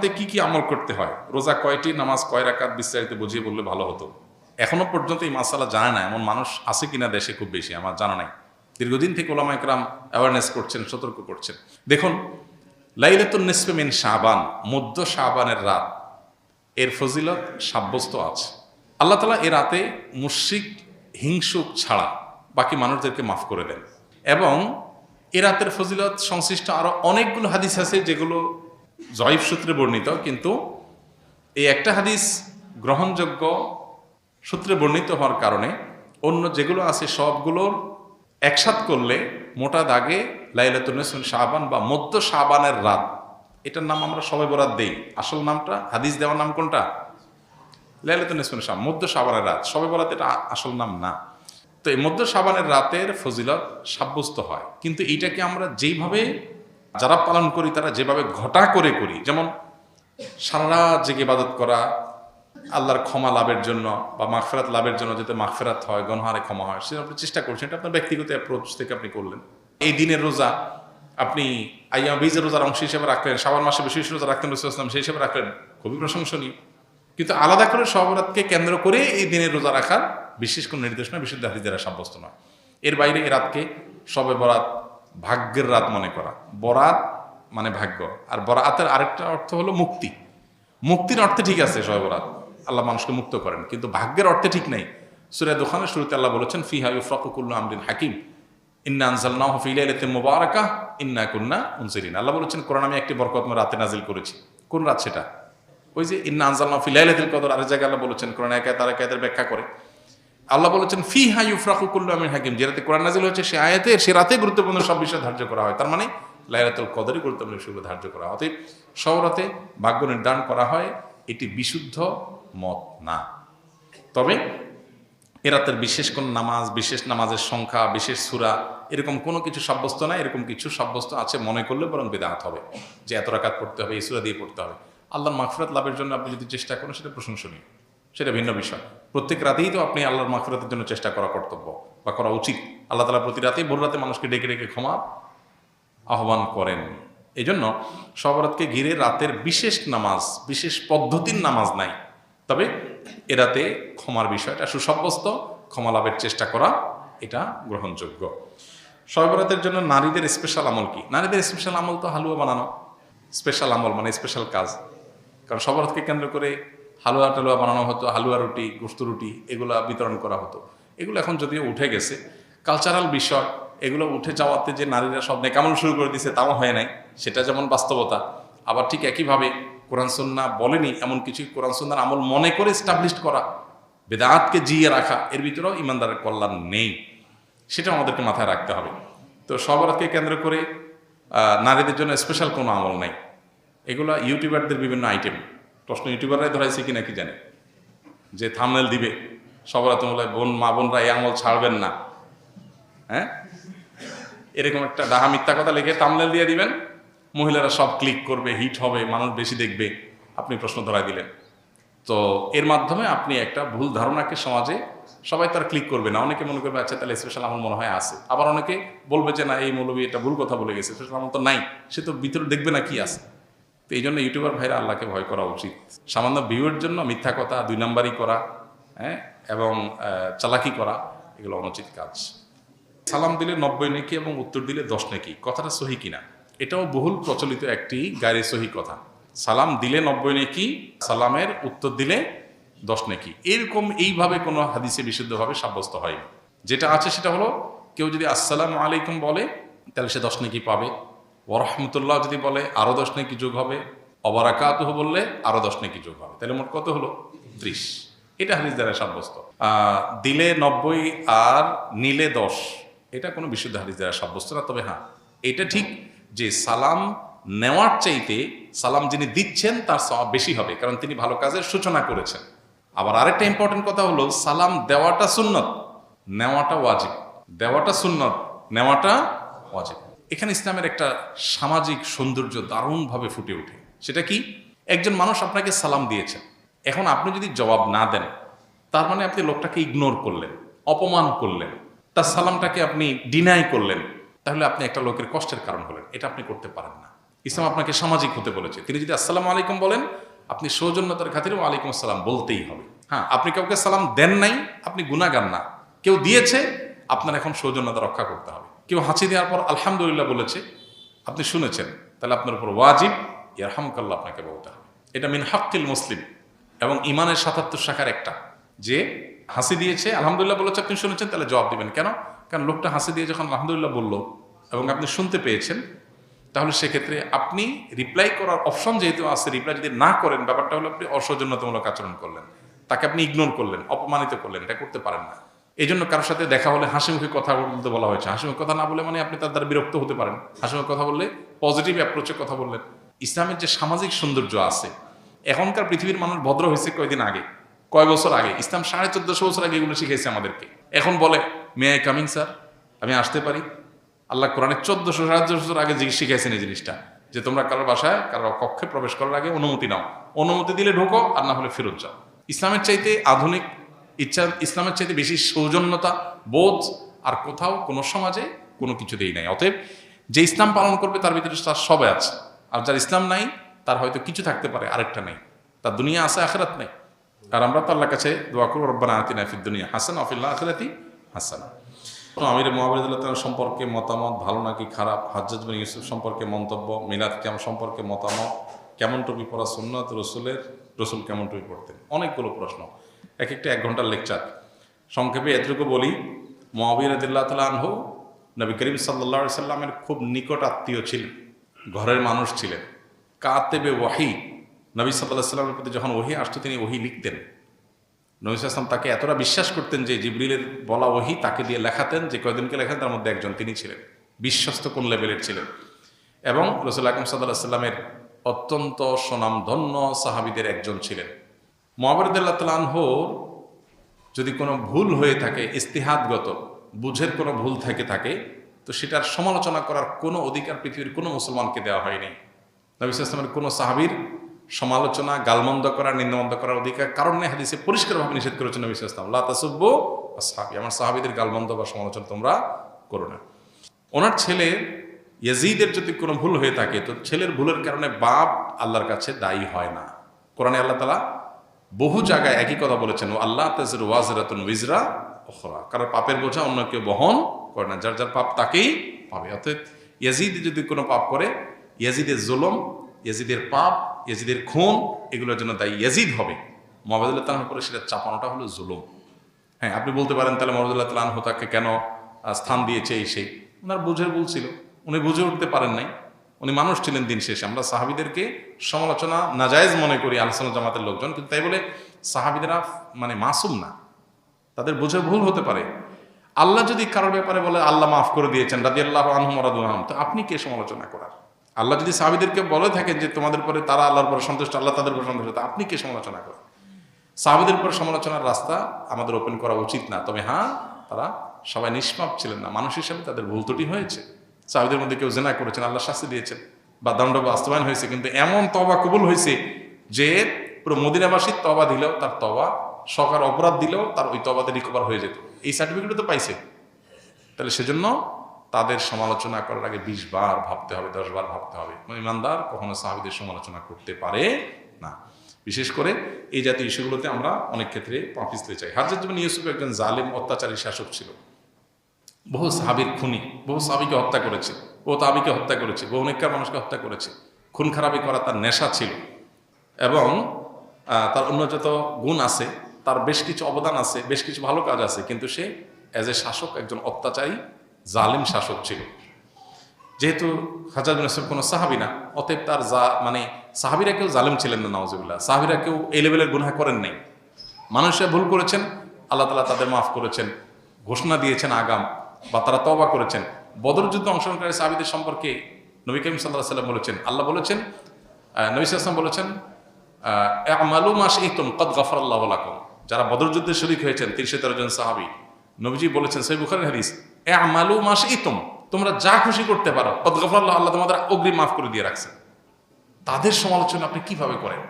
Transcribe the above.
শবে কি কি আমল করতে হয়, রোজা কয়টি, নামাজ কয় রাকাত, বিস্তারিত বুঝিয়ে বললে ভালো হতো। এখনো পর্যন্ত এই মাসালা জানে না এমন মানুষ আছে কিনা দেশে খুব বেশি, আমার জানা নাই। দীর্ঘদিন থেকে ওলামা ইকরাম অ্যাওয়ারনেস করছেন, সতর্ক করছেন। দেখুন, লাইলাতুন নিসফে মিন শাবান, মধ্য শাবানের রাত, এর ফজিলত সাব্যস্ত আছে। আল্লাহ তাআলা এ রাতে মুশরিক হিংসুক ছাড়া বাকি মানুষদেরকে মাফ করে দেন। এবং এ রাতের ফজিলত সংশ্লিষ্ট আরো অনেকগুলো হাদিস আছে যেগুলো জয়ীফ সূত্রে বর্ণিত, কিন্তু এই একটা হাদিস গ্রহণযোগ্য সূত্রে বর্ণিত হওয়ার কারণে অন্য যেগুলো আছে সবগুলোর একসাথ করলে মোটা দাগে লাইলাতুন নিসফে শাবান বা মধ্য শাবানের রাত, এটার নাম আমরা শবে বরাত দেই। আসল নামটা, হাদিস দেওয়ার নাম কোনটা? লাইলাতুন নিসফে শাবান, মধ্য শাবানের রাত। শবে বরাত এটা আসল নাম না। তো এই মধ্য শাবানের রাতের ফজিলত সাব্যস্ত হয়, কিন্তু এইটাকে আমরা যেইভাবে যারা পালন করি তারা যেভাবে ঘটা করে করি, যেমন সারা রাত জেগে ইবাদত করা আল্লাহর ক্ষমা লাভের জন্য বা মাগফিরাত লাভের জন্য, যাতে মাগফিরাত হয়, গুনাহের ক্ষমা হয়, সেটা আপনি চেষ্টা করছেন। এটা আপনার ব্যক্তিগত অ্যাপ্রোচ থেকে আপনি করলেন। এই দিনের রোজা আপনি আইয়াম বীজের রোজার অংশ হিসেবে রাখলেন, শাবান মাসে বিশেষ রোজা রাখলেন, রাসূলুল্লাহ সাল্লাল্লাহু আলাইহি ওয়াসাল্লাম সেই হিসেবে রাখলেন, খুবই প্রশংসনীয়। কিন্তু আলাদা করে শবে বরাতকে কেন্দ্র করে এই দিনের রোজা রাখার বিশেষ কোনো নির্দেশনা বিশুদ্ধ হাদিস দ্বারা সাব্যস্ত নয়। এর বাইরে এই রাতকে শবে বরাত ভাগ্যের রাত মনে করা। বরাত মানে ভাগ্য, আর বরাতের আরেকটা অর্থ হলো মুক্তি। মুক্তির অর্থে ঠিক আছে শবে বরাত, আল্লাহ মানুষকে মুক্ত করেন, কিন্তু ভাগ্যের অর্থে ঠিক নাই। সূরা দুখানের শুরুতে আল্লাহ বলেছেন, ফিহা ইউফরাকু কুল্লু আমরিন হাকিম ইন্না আনজালনাহু ফি লাইলাতিন মুবারাকাহ ইন্না কুন্না মুনজিরিন। আল্লাহ বলেছেন, কোরআন আমি একটি বরকতময় রাতে নাজিল করেছি। কোন রাত সেটা? ওই যে ইন্না আনজালনাহু ফি লাইলাতিল কদর। আরেক জায়গায় আল্লাহ বলেছেন, কোরআন এক আয়াত আরেক আয়াতের ব্যাখ্যা করে আল্লাহ বলেছেন, ফিহা ইউফরাকু কুল্লু আমরিন হাকিম। যে রাতে কোরআন নাজিল হয়েছে সে আয়াতে, সে রাতে গুরুত্বপূর্ণ সব বিষয় ধার্য করা হয়। তার মানে লাইলাতুল কদরই গুরুত্বপূর্ণ বিষয়গুলো ধার্য করা হয়। অতএব সব রাতে ভাগ্য নির্ধারণ করা হয়, এটি বিশুদ্ধ মত না। তবে এ রাতের বিশেষ কোন নামাজ, বিশেষ নামাজের সংখ্যা, বিশেষ সূরা, এরকম কোনো কিছু সাব্যস্ত না। এরকম কিছু সাব্যস্ত আছে মনে করলে বরং বিদআত হবে, যে এত রাকাত পড়তে হবে, এই সূরা দিয়ে পড়তে হবে। আল্লাহর মাগফিরাত লাভের জন্য আপনি যদি চেষ্টা করেন সেটা প্রশংসনীয়, সেটা ভিন্ন বিষয়। প্রত্যেক রাতেই তো আপনি আল্লাহর মাগফিরাতের জন্য চেষ্টা করা কর্তব্য বা করা উচিত। আল্লাহ তাআলা প্রতি রাতেই ভোর রাতে মানুষকে ডেকে ডেকে ক্ষমা আহ্বান করেন। এই জন্য শবে বরাতকে ঘিরে রাতের বিশেষ নামাজ, বিশেষ পদ্ধতির নামাজ নাই। তবে এ রাতে ক্ষমার বিষয়টা সুসাব্যস্ত, ক্ষমা লাভের চেষ্টা করা এটা গ্রহণযোগ্য। শবে বরাতের জন্য নারীদের স্পেশাল আমল কি? নারীদের স্পেশাল আমল তো হালুয়া বানানো। স্পেশাল আমল মানে স্পেশাল কাজ। কারণ শবে বরাতকে কেন্দ্র করে হালুয়া টালুয়া বানানো হতো, হালুয়া রুটি, গোশত রুটি এগুলা বিতরণ করা হতো। এগুলো এখন যদিও উঠে গেছে, কালচারাল বিষয়। এগুলো উঠে যাওয়াতে যে নারীরা সব নেকামল শুরু করে দিয়েছে তাও হয় নাই, সেটা যেমন বাস্তবতা। আবার ঠিক একইভাবে কোরআন সুন্নাহ বলেনি এমন কিছু কোরআন সুন্নাহর আমল মনে করে এস্টাবলিশড করা, বেদাতকে জিয়ে রাখা, এর ভিতরেও ইমানদারের কল্যাণ নেই। সেটা আমাদেরকে মাথায় রাখতে হবে। তো শবে বরাতকে কেন্দ্র করে নারীদের জন্য স্পেশাল কোনো আমল নাই। এগুলো ইউটিউবারদের বিভিন্ন আইটেম। প্রশ্ন ইউটিউবাররাই ধরাইছে কিনা কি জানে, যে থাম্বনেল দিবে শবে বরাত মা বোনরা এই আমল ছাড়বেন না, হ্যাঁ, এরকম একটা ডাহা মিথ্যা কথা লিখে থাম্বনেল দিয়ে দিবেন, মহিলারা সব ক্লিক করবে, হিট হবে, মানুষ বেশি দেখবে। আপনি প্রশ্ন ধরাই দিলেন। তো এর মাধ্যমে আপনি একটা ভুল ধারণাকে সমাজে, সবাই তার ক্লিক করবে না, অনেকে মনে করবে আচ্ছা তাহলে স্পেশাল আমল মনে হয় আছে। আবার অনেকে বলবে যে না, এই মৌলবী এটা ভুল কথা বলে গেছে, স্পেশাল আমল তো নাই, সে তো ভিতরে দেখবে না কি আছে। তো এই জন্য ইউটিউবার ভাইরা আল্লাহকে ভয় করা উচিত। সামান্য ভিউয়ের জন্য মিথ্যা কথা, 2 নাম্বারই করা, হ্যাঁ, এবং চালাকি করা, এগুলো অনুচিত কাজ। সালাম দিলে 90 নেকি এবং উত্তর দিলে 10 নেকি, কথাটা সহি কিনা? এটাও বহুল প্রচলিত একটি গায়রে সহি কথা। সালাম দিলে 90 নেকি, সালামের উত্তর দিলে 10 নেকি, এরকম এইভাবে কোনো হাদিসে বিশুদ্ধভাবে সাব্যস্ত হয়নি। যেটা আছে সেটা হলো, কেউ যদি আসসালামু আলাইকুম বলে তাহলে সে 10 নেকি পাবে, ওয়া রাহমাতুল্লাহ যদি বলে আরো 10 নেকি যোগ হবে, ওয়া বারাকাতুহু বললে আরো 10 নেকি যোগ হবে, তাহলে মোট কত হলো? 30। এটা হাদিস দ্বারা সাব্যস্ত। দিলে 90 আর নিলে 10, এটা কোনো বিশুদ্ধ হাদিস দ্বারা সাব্যস্ত না। তবে হ্যাঁ, এটা ঠিক যে সালাম নেওয়ার চাইতে সালাম যিনি দিচ্ছেন তার সওয়াব বেশি হবে, কারণ তিনি ভালো কাজের সূচনা করেছেন। আবার আরেকটা ইম্পর্টেন্ট কথা হলো, সালাম দেওয়াটা সুন্নত, নেওয়াটা ওয়াজিব। দেওয়াটা সুন্নত, নেওয়াটা ওয়াজিব। এখানে ইসলামের একটা সামাজিক সৌন্দর্য দারুণভাবে ফুটে ওঠে। সেটা কি? একজন মানুষ আপনাকে সালাম দিয়েছেন, এখন আপনি যদি জবাব না দেন, তার মানে আপনি লোকটাকে ইগনোর করলেন, অপমান করলেন, তার সালামটাকে আপনি ডিনাই করলেন, তাহলে আপনি একটা লোকের কষ্টের কারণ হলেন। এটা আপনি করতে পারেন না। ইসলাম আপনাকে সামাজিক হতে বলেছে। তিনি যদি আসসালামু আলাইকুম বলেন, আপনি সৌজন্যতার খাতিরে ওয়ালাইকুম আসসালাম বলতেই হবে। হ্যাঁ, আপনি কাউকে সালাম দেন নাই, আপনি গুনাহগার না। কেউ দিয়েছে, আপনার এখন সৌজন্যতা রক্ষা করতে হবে। কেউ হাঁচি দেওয়ার পর আলহামদুলিল্লাহ বলেছে, আপনি শুনেছেন, তাহলে আপনার উপর ওয়াজিব ইয়ারহামুকাল্লাহ আপনাকে বলতে হবে। এটা মিন হাক্কিল মুসলিম এবং ইমানের ৭৭ শাখার একটা, যে হাসি দিয়েছে আলহামদুলিল্লাহ বলেছে, আপনি শুনেছেন, তাহলে জবাব দিবেন। কেন? কারণ লোকটা হাসি দিয়ে যখন আলহামদুলিল্লাহ বলল এবং আপনি শুনতে পেয়েছেন, তাহলে সেক্ষেত্রে আপনি রিপ্লাই করার অপশন যেহেতু আছে, রিপ্লাই যদি না করেন, ব্যাপারটা হলো আপনি অসৌজন্যতামূলক আচরণ করলেন, তাকে আপনি ইগনোর করলেন, অপমানিত করলেন। এটা করতে পারেন না। এই জন্য কারোর সাথে দেখা হলে হাসিমুখী কথা বলতে বলা হয়েছে। হাসিমুখী কথা না বলে মানে আপনি তার দ্বারা বিরক্ত হতে পারেন। হাসিমুখী কথা বললে পজিটিভ অ্যাপ্রোচে কথা বললেন। ইসলামের যে সামাজিক সৌন্দর্য আছে, এখনকার পৃথিবীর মানুষ ভদ্র হয়েছে কয়দিন আগে, কয় বছর আগে। ইসলাম 1450 বছর আগে এগুলো শিখেছে আমাদেরকে। এখন বলে মে আই কামিং স্যার, আমি আসতে পারি? আল্লাহ কোরআনে 1400-1450 বছর আগে শিখেছেন এই জিনিসটা, যে তোমরা কারোর বাসায় কারোর কক্ষে প্রবেশ করার আগে অনুমতি নাও, অনুমতি দিলে ঢোকো, আর না হলে ফেরত যাও। ইসলামের চাইতে আধুনিক ইসলামের চাইতে বেশি সৌজন্যতা বোধ আর কোথাও কোনো সমাজে কোনো কিছুতেই নাই। অতএব যে ইসলাম পালন করবে তার ভিতরে তার সবাই আছে, আর যার ইসলাম নাই তার হয়তো কিছু থাকতে পারে, আরেকটা নেই, তার দুনিয়া আছে আখিরাত নেই। আর আমরা তো আল্লাহর কাছে দোয়া করব, রব্বানা আতিনা ফিদ দুনিয়া হাসানা ওয়া ফিল আখিরাতি হাসানা। আমির মুআবিয়া রাদিয়াল্লাহু তাআলা সম্পর্কে মতামত, ভালো নাকি খারাপ, হাজ্জাজ বিন ইউসুফ সম্পর্কে মন্তব্য, মিলাদ কেমন সম্পর্কে মতামত, কেমন টুপি পরা সুন্নাত রসুল কেমন টুপি পড়তেন। অনেকগুলো প্রশ্ন, এক একটা 1 ঘন্টার লেকচার। সংক্ষেপে এতটুকু বলি, মুআবিয়া রাদিয়াল্লাহু তাআলা আনহু নবী করিম সাল্লাল্লাহু আলাইহি সাল্লামের খুব নিকট আত্মীয় ছিলেন, ঘরের মানুষ ছিলেন। কাতেবে ওয়াহি, নবী সাল্লাল্লাহু আলাইহি সাল্লামের প্রতি যখন ওহী আসতো তিনি ওহী লিখতেন। নবী সাল্লাল্লাহু আলাইহি সাল্লাম তাকে এতটা বিশ্বাস করতেন যে জিবরিলের বলা ওহী তাকে দিয়ে লেখাতেন, যে কয়দিনকে লেখাতেন তার মধ্যে একজন তিনি ছিলেন। বিশ্বস্ত কোন লেভেলের ছিলেন। এবং রাসূল আকরাম সাল্লাল্লাহু আলাইহি সাল্লামের অত্যন্ত সুনামধন্য সাহাবীদের একজন ছিলেন। মুআবিয়া রাদিয়াল্লাহু তাআলা আনহুর যদি কোনো ভুল হয়ে থাকে, ইস্তিহাদগত বুঝের কোনো ভুল থাকে, তো সেটার সমালোচনা করার কোনো অধিকার পৃথিবীর কোনো মুসলমানকে দেওয়া হয়নি। নবী সাল্লাল্লাহু আলাইহি ওয়াসাল্লামের কোনো সাহাবীর সমালোচনা, গালমন্দ করার, নিন্দমন্দ করার অধিকার কারণে হাদিসে পরিষ্কারভাবে নিষেধ করেছেন নবী সাল্লাল্লাহু আলাইহি ওয়াসাল্লাম, লা তাসুব্বু আসহাবি, আমার সাহাবীদের গালমন্দ বা সমালোচনা তোমরা করো না। ওনার ছেলে ইয়াজিদের যদি কোনো ভুল হয়ে থাকে, তো ছেলের ভুলের কারণে বাপ আল্লাহর কাছে দায়ী হয় না। কোরআনে আল্লাহ তাআলা বহু জায়গায় একই কথা বলেছেন, ও আল্লাহ তাযিরু ওয়াজিরাতুন উযরা উখরা, কারণ পাপের বোঝা অন্য কেউ বহন করে না, যার যার পাপ তাকেই পাবে। অর্থাৎ ইয়াজিদ যদি কোনো পাপ করে, ইয়াজিদের জুলুম, ইয়াজিদের পাপ, ইয়াজিদের খুন, এগুলোর জন্য দায়ী ইয়াজিদ হবে। মুআবিয়া রাদিয়াল্লাহু তাআলার উপরে সেটা চাপানোটা হলো জুলুম। হ্যাঁ, আপনি বলতে পারেন তাহলে মুআবিয়া রাদিয়াল্লাহু তাআলা আনহু তাকে কেন স্থান দিয়েছে এই সেই। ওনার বুঝের ভুল ছিল, উনি বুঝে উঠতে পারেন নাই। উনি মানুষ ছিলেন দিন শেষে। আমরা সাহাবীদেরকে সমালোচনা নাজায়েজ মনে করি আহলে সুন্নাত জামাতের লোকজন, কিন্তু তাই বলে সাহাবীদেরা মানে মাসুম না, তাদের বুঝে ভুল হতে পারে। আল্লাহ যদি কারোর ব্যাপারে বলে আল্লাহ মাফ করে দিয়েছেন, রাদিয়াল্লাহু আনহুম ওয়া রাদু আনহুম, তো আপনি কে সমালোচনা করার? আল্লাহ যদি সাহাবীদেরকে বলে থাকেন যে তোমাদের পরে তারা আল্লাহর পরে সন্তুষ্ট, আল্লাহ তাদের পরে সন্তুষ্ট, তো আপনি কে সমালোচনা করেন? সাহাবীদের পরে সমালোচনার রাস্তা আমাদের ওপেন করা উচিত না। তবে হ্যাঁ, তারা সবাই নিষ্পাপ ছিলেন না, মানুষ হিসেবে তাদের ভুল ত্রুটি হয়েছে। সাহাবীদের মধ্যে কেউ জিনা করেছেন, আল্লাহ শাস্তি দিয়েছেন বা দণ্ড বাস্তবায়ন হয়েছে, কিন্তু এমন তওবা কবুল হয়েছে যে পুরো মদিনাবাসীর তওবা দিলেও, তার তওবা সকার অপরাধ দিলেও তার ওই তওবাতে রিকভার হয়ে যেত। এই সার্টিফিকেটও তো পাইছে। তাহলে সেজন্য তাদের সমালোচনা করার আগে 20 বার ভাবতে হবে, 10 বার ভাবতে হবে। ইমানদার কখনো সাহাবীদের সমালোচনা করতে পারে না। বিশেষ করে এই জাতীয় ইস্যুগুলোতে আমরা অনেক ক্ষেত্রে পা পিছলে চাই। হাজ্জাজ বিন ইউসুফ একজন জালেম অত্যাচারী শাসক ছিল। বহু সাহাবীর খুনি, বহু সাহাবীকে হত্যা করেছে, বহু তাবিকে হত্যা করেছে, বহু নেককার মানুষকে হত্যা করেছে। খুন খারাপি করা তার নেশা ছিল এবং তার উন্নত গুণ আছে, তার বেশ কিছু অবদান আছে, বেশ কিছু ভালো কাজ আছে, কিন্তু সে অ্যাজ এ শাসক একজন অত্যাচারী জালিম শাসক ছিল। যেহেতু হাজ্জাজ বিন ইউসুফ কোনো সাহাবী না, অতএব তার মানে সাহাবীরা কেউ জালিম ছিলেন না, নাউজুবিল্লাহ। সাহাবীরা কেউ এই লেভেলের গুনাহ করেন নাই। মানুষরা ভুল করেছেন, আল্লাহ তাআলা তাদের মাফ করেছেন, ঘোষণা দিয়েছেন আগাম, বা তারা তওবা করেছেন। বদর যুদ্ধে অংশগ্রহণকারী সাহাবীদের সম্পর্কে নবী করিম সাল্লাল্লাহু আলাইহি ওয়াসাল্লাম বলেছেন, আল্লাহ বলেছেন, নবী সাল্লাল্লাহু আলাইহি ওয়াসাল্লাম বলেছেন, আমালু মা শি'তুম ক্বাদ গাফারাল্লাহু লাকুম। যারা বদর যুদ্ধে শরীক হয়েছেন 313 জন সাহাবী, নবীজি বলেছেন, সহিহ বুখারীর হাদিস, আমালু মা শি'তুম, তোমরা যা খুশি করতে পারো, ক্বাদ গাফারাল্লাহু, আল্লাহ তোমাদের অগ্রিম মাফ করে দিয়ে রাখছেন। তাদের সমালোচনা আপনি কিভাবে করেন?